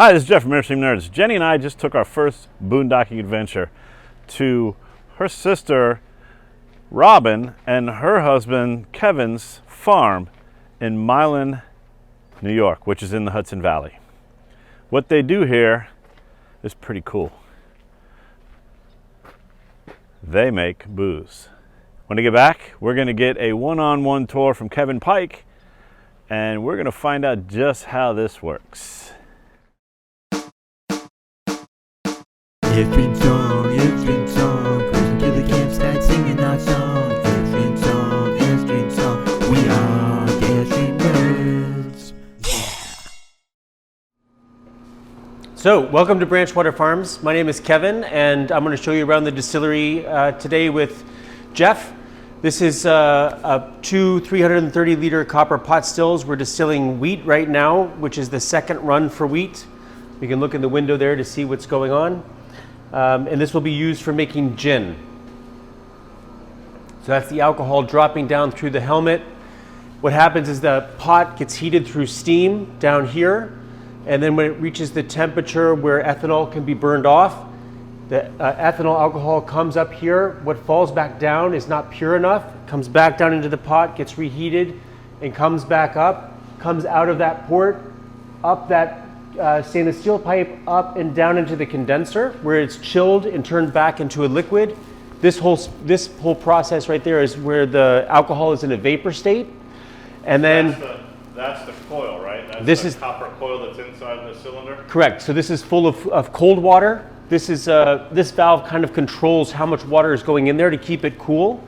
Hi, this is Jeff from Airstream Nerds. Jenny and I just took our first boondocking adventure to her sister Robin and her husband Kevin's farm in Milan, New York, which is in the Hudson Valley. What they do here is pretty cool. They make booze. When I get back, we're going to get a one-on-one tour from Kevin Pike, and we're going to find out just how this works. Airstream song, cruising to the campsite singing our song. Airstream song, we are the Airstream Nerds. Yeah! So, welcome to Branchwater Farms. My name is Kevin, and I'm going to show you around the distillery today with Jeff. This is two 330-liter copper pot stills. We're distilling wheat right now, which is the second run for wheat. You can look in the window there to see what's going on. And this will be used for making gin. So that's the alcohol dropping down through the helmet. What happens is the pot gets heated through steam down here, and then when it reaches the temperature where ethanol can be burned off, the ethanol alcohol comes up here. What falls back down is not pure enough, comes back down into the pot, gets reheated, and comes back up, comes out of that port, up that stainless steel pipe, up and down into the condenser where it's chilled and turned back into a liquid. This whole process right there is where the alcohol is in a vapor state, and then that's the coil, right? This is copper coil that's inside the cylinder. Correct. So this is full of cold water. This valve kind of controls how much water is going in there to keep it cool,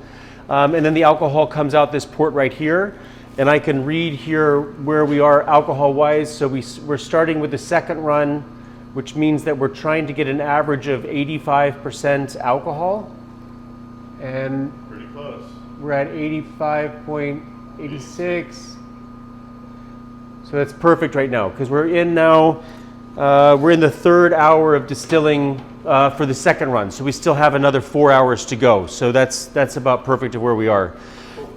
and then the alcohol comes out this port right here. And I can read here where we are alcohol-wise. So we're starting with the second run, which means that we're trying to get an average of 85% alcohol. And Pretty close. we're at 85.86. So that's perfect right now, because we're in the third hour of distilling for the second run. So we still have another 4 hours to go. So that's about perfect of where we are.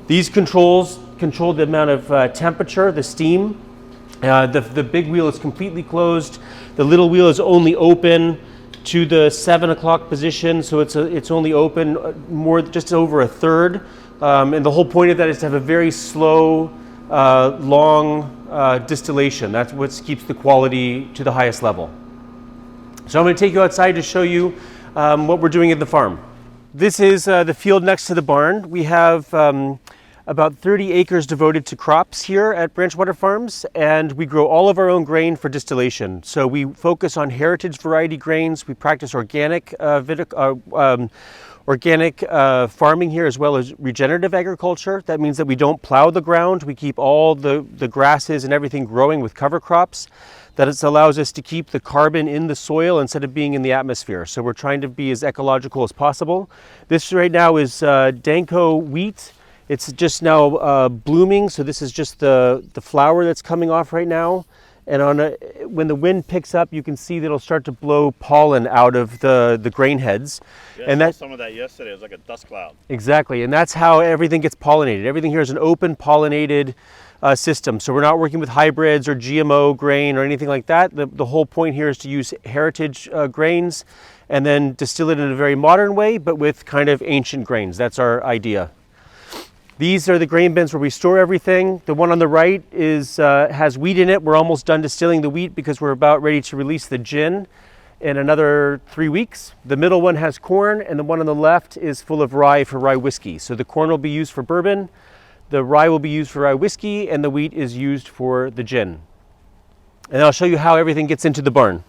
These controls control the amount of temperature, the steam. The big wheel is completely closed. The little wheel is only open to the 7 o'clock position, so it's only open just over a third. And the whole point of that is to have a very slow, long distillation. That's what keeps the quality to the highest level. So I'm going to take you outside to show you what we're doing at the farm. This is the field next to the barn. We have about 30 acres devoted to crops here at Branchwater Farms, and we grow all of our own grain for distillation. So we focus on heritage variety grains. We practice organic farming here, as well as regenerative agriculture. That means that we don't plow the ground. We keep all the grasses and everything growing with cover crops. That allows us to keep the carbon in the soil instead of being in the atmosphere. So we're trying to be as ecological as possible. This right now is Danko wheat. It's just now blooming, so this is just the flower that's coming off right now. And when the wind picks up, you can see that it'll start to blow pollen out of the grain heads. Yeah, and I saw some of that yesterday. It was like a dust cloud. Exactly, and that's how everything gets pollinated. Everything here is an open pollinated system. So we're not working with hybrids or GMO grain or anything like that. The whole point here is to use heritage grains and then distill it in a very modern way, but with kind of ancient grains. That's our idea. These are the grain bins where we store everything. The one on the right has wheat in it. We're almost done distilling the wheat because we're about ready to release the gin in another 3 weeks. The middle one has corn, and the one on the left is full of rye for rye whiskey. So the corn will be used for bourbon, the rye will be used for rye whiskey, and the wheat is used for the gin. And I'll show you how everything gets into the barn.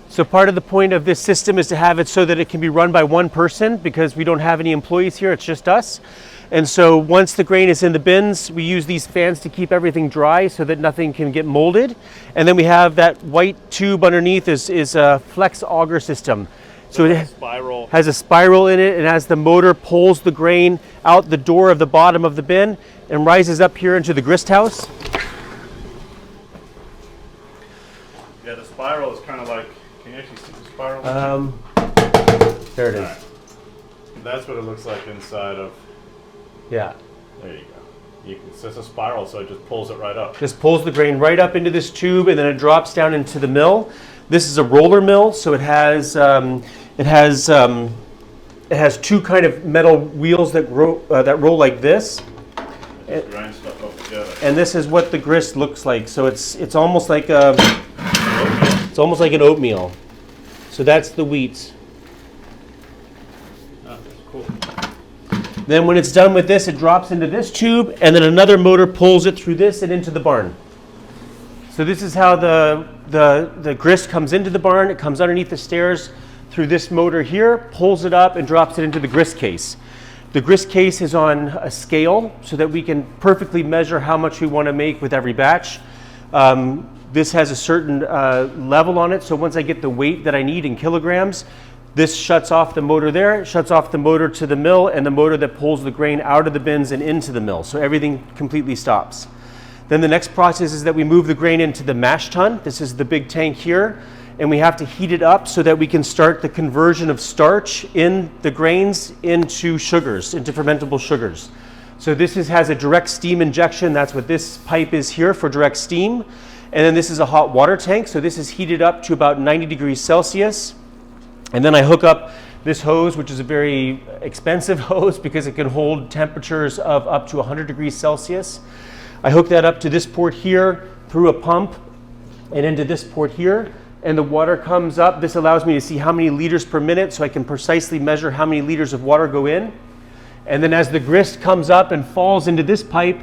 So part of the point of this system is to have it so that it can be run by one person, because we don't have any employees here, it's just us. And so once the grain is in the bins, we use these fans to keep everything dry so that nothing can get molded. And then we have that white tube underneath is a flex auger system. So it has a spiral in it, and as the motor pulls the grain out the door of the bottom of the bin and rises up here into the grist house. Yeah, the spiral is kind of like, can you actually see the spiral? There it is. Right. That's what it looks like inside of. Yeah. There you go. It's just a spiral, so it just pulls it right up. Just pulls the grain right up into this tube, and then it drops down into the mill. This is a roller mill, so it has two kind of metal wheels that roll like this. Grind stuff up together. And this is what the grist looks like. So it's almost like an oatmeal. So that's the wheat. Oh, that's cool. Then when it's done with this, it drops into this tube, and then another motor pulls it through this and into the barn. So this is how the grist comes into the barn. It comes underneath the stairs through this motor here, pulls it up, and drops it into the grist case. The grist case is on a scale so that we can perfectly measure how much we want to make with every batch. This has a certain level on it, so once I get the weight that I need in kilograms, this shuts off the motor there, it shuts off the motor to the mill, and the motor that pulls the grain out of the bins and into the mill. So everything completely stops. Then the next process is that we move the grain into the mash tun. This is the big tank here, and we have to heat it up so that we can start the conversion of starch in the grains into sugars, into fermentable sugars. So this has a direct steam injection. That's what this pipe is here, for direct steam. And then this is a hot water tank. So this is heated up to about 90 degrees Celsius. And then I hook up this hose, which is a very expensive hose because it can hold temperatures of up to 100 degrees Celsius. I hook that up to this port here through a pump and into this port here, and the water comes up. This allows me to see how many liters per minute, so I can precisely measure how many liters of water go in. And then as the grist comes up and falls into this pipe,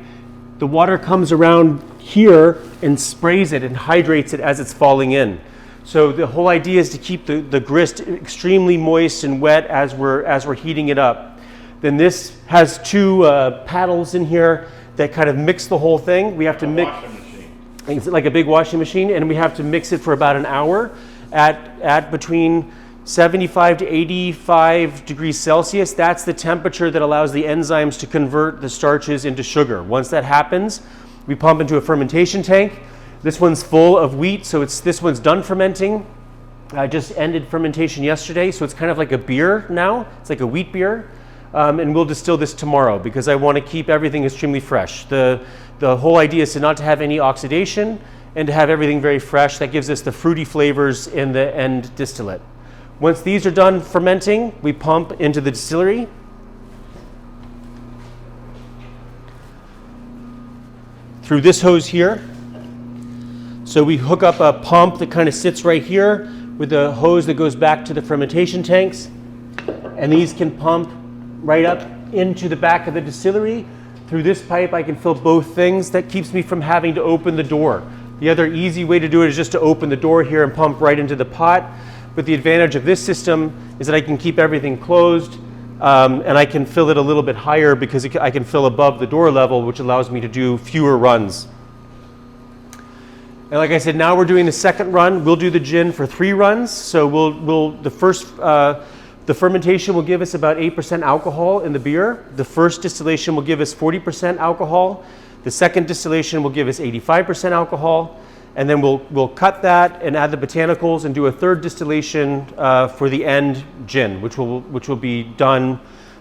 the water comes around here and sprays it and hydrates it as it's falling in. So the whole idea is to keep the grist extremely moist and wet as we're heating it up. Then this has two paddles in here that kind of mix the whole thing. We have to mix. It's like a big washing machine, and we have to mix it for about an hour at between 75 to 85 degrees Celsius. That's the temperature that allows the enzymes to convert the starches into sugar. Once that happens, we pump into a fermentation tank. This one's full of wheat, so this one's done fermenting. I just ended fermentation yesterday, so it's kind of like a beer now. It's like a wheat beer. And we'll distill this tomorrow because I want to keep everything extremely fresh. The whole idea is to not to have any oxidation and to have everything very fresh. That gives us the fruity flavors in the end distillate. Once these are done fermenting, we pump into the distillery. Through this hose here. So we hook up a pump that kind of sits right here with a hose that goes back to the fermentation tanks. And these can pump right up into the back of the distillery. Through this pipe, I can fill both things. That keeps me from having to open the door. The other easy way to do it is just to open the door here and pump right into the pot. But the advantage of this system is that I can keep everything closed, and I can fill it a little bit higher because I can fill above the door level, which allows me to do fewer runs. And like I said, now we're doing the second run. We'll do the gin for 3 runs. So the fermentation will give us about 8% alcohol in the beer. The first distillation will give us 40% alcohol. The second distillation will give us 85% alcohol. And then we'll cut that and add the botanicals and do a third distillation for the end gin, which will be done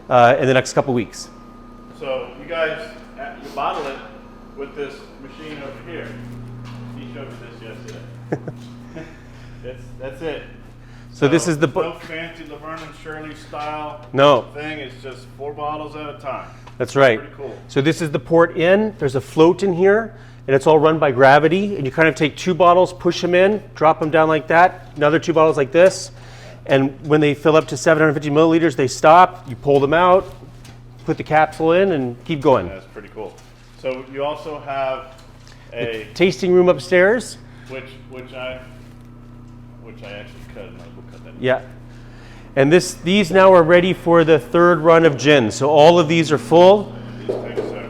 in the next couple weeks. So you guys, you bottle it with this machine over here. He showed me this yesterday. That's it. So this is the no fancy Laverne and Shirley style thing. It's just 4 bottles at a time. That's right. Pretty cool. So this is the port in. There's a float in here, and it's all run by gravity. And you kind of take 2 bottles, push them in, drop them down like that. Another 2 bottles like this. And when they fill up to 750 milliliters, they stop. You pull them out, put the capsule in, and keep going. That's pretty cool. So you also have a tasting room upstairs, which I actually cut. And we'll cut that. Yeah. And these now are ready for the 3rd run of gin. So all of these are full. These tanks are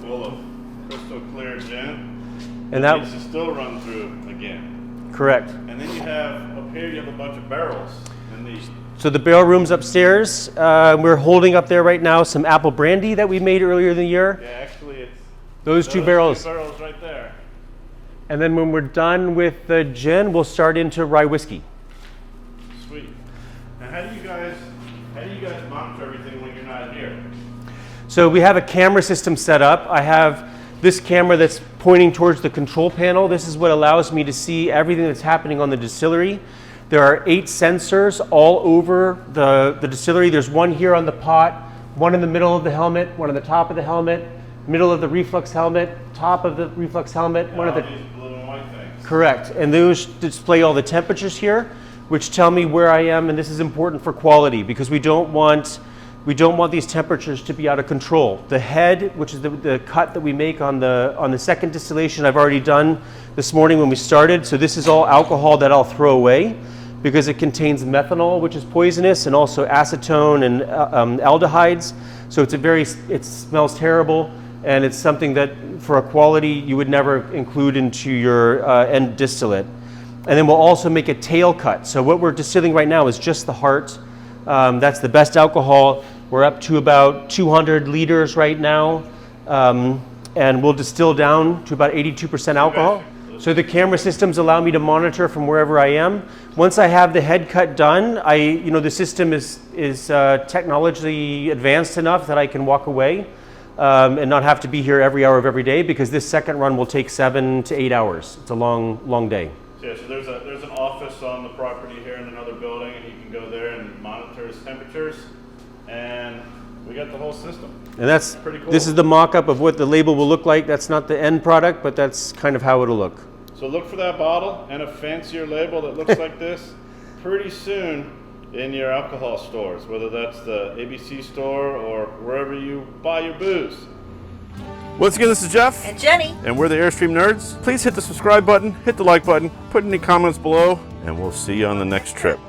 full of crystal clear gin. And that needs to still run through again. Correct. And then you have up here, you have a bunch of barrels in these. So the barrel room's upstairs. We're holding up there right now some apple brandy that we made earlier in the year. Yeah, actually it's those 2 barrels. 2 barrels right there. And then when we're done with the gin, we'll start into rye whiskey. Sweet. And how do you guys monitor everything when you're not here? So we have a camera system set up. I have this camera that's pointing towards the control panel. This is what allows me to see everything that's happening on the distillery. There are 8 sensors all over the distillery. There's one here on the pot, one in the middle of the helmet, one on the top of the helmet, middle of the reflux helmet, top of the reflux helmet, one of the these blue and white things. correct. And those display all the temperatures here, which tell me where I am, and this is important for quality because we don't want these temperatures to be out of control. The head, which is the cut that we make on the second distillation, I've already done this morning when we started. So this is all alcohol that I'll throw away because it contains methanol, which is poisonous, and also acetone and aldehydes. So it smells terrible, and it's something that for a quality you would never include into your end distillate. And then we'll also make a tail cut. So what we're distilling right now is just the heart. That's the best alcohol. We're up to about 200 liters right now, and we'll distill down to about 82% alcohol. So the camera systems allow me to monitor from wherever I am. Once I have the head cut done, the system is technologically advanced enough that I can walk away and not have to be here every hour of every day, because this second run will take 7 to 8 hours. It's a long day. Yeah, so there's an office on the property here in another building, and you can go there and monitor his temperatures, and we got the whole system. And that's pretty cool. This is the mock-up of what the label will look like. That's not the end product, but that's kind of how it'll look. So look for that bottle and a fancier label that looks like this pretty soon in your alcohol stores, whether that's the ABC store or wherever you buy your booze. Once again, this is Jeff. And Jenny. And we're the Airstream Nerds. Please hit the subscribe button, hit the like button, put any comments below, and we'll see you on the next trip.